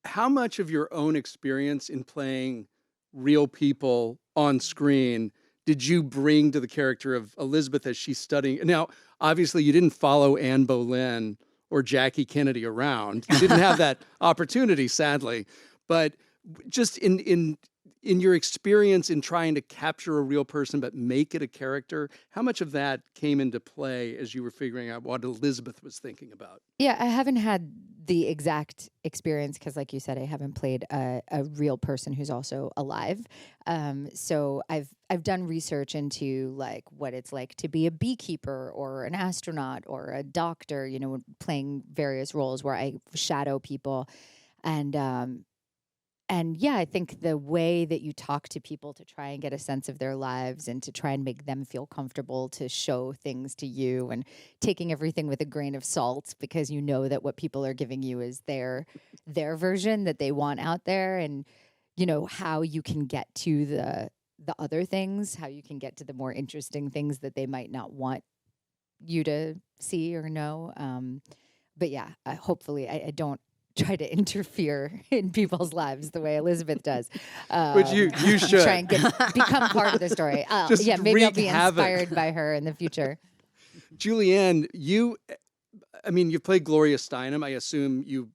how much of your own experience in playing real people on screen did you bring to the character of Elizabeth as she's studying? Now, obviously, you didn't follow Anne Boleyn or Jackie Kennedy around. You didn't have that opportunity, sadly. But just in your experience in trying to capture a real person but make it a character, how much of that came into play as you were figuring out what Elizabeth was thinking about? Yeah, I haven't had the exact experience because, like you said, I haven't played a real person who's also alive. So I've done research into like what it's like to be a beekeeper or an astronaut or a doctor. You know, playing various roles where I shadow people, and and yeah, I think the way that you talk to people to try and get a sense of their lives and to try and make them feel comfortable to show things to you and taking everything with a grain of salt because you know that what people are giving you is their version that they want out there, and you know how you can get to the other things, how you can get to the more interesting things that they might not want you to see or know. But yeah, hopefully I don't try to interfere in people's lives the way Elizabeth does. Which you should. Try and become part of the story. Just yeah, maybe I'll wreak be havoc. inspired by her in the future. Julianne, I mean, you've played Gloria Steinem. I assume you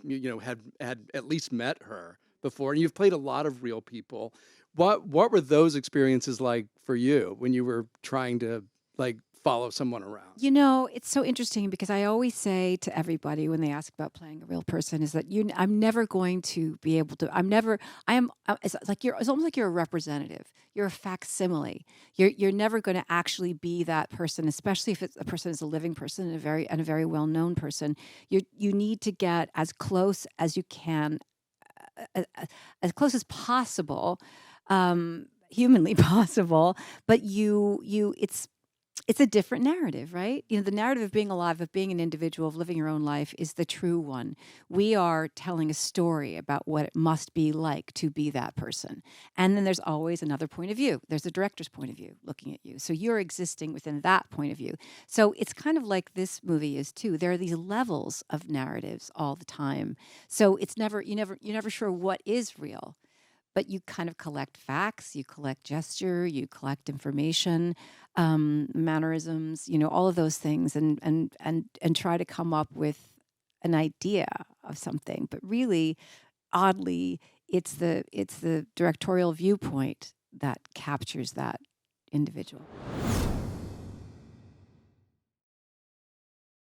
had at least met her before, and you've played a lot of real people. What were those experiences like for you when you were trying to like follow someone around? You know, it's so interesting because I always say to everybody when they ask about playing a real person is that I'm never going to be able to. It's almost like you're a representative. You're a facsimile. You're never going to actually be that person, especially if a person is a living person and a very well known person. You need to get as close as you can, as close as possible, humanly possible. But it's a different narrative, right? You know, the narrative of being alive, of being an individual, of living your own life is the true one. We are telling a story about what it must be like to be that person. And then there's always another point of view. There's a director's point of view looking at you. So you're existing within that point of view. So it's kind of like this movie is too. There are these levels of narratives all the time. So you're never sure what is real. But you kind of collect facts, you collect gesture, you collect information, mannerisms, you know, all of those things, and try to come up with an idea of something. But really, oddly, it's the directorial viewpoint that captures that individual.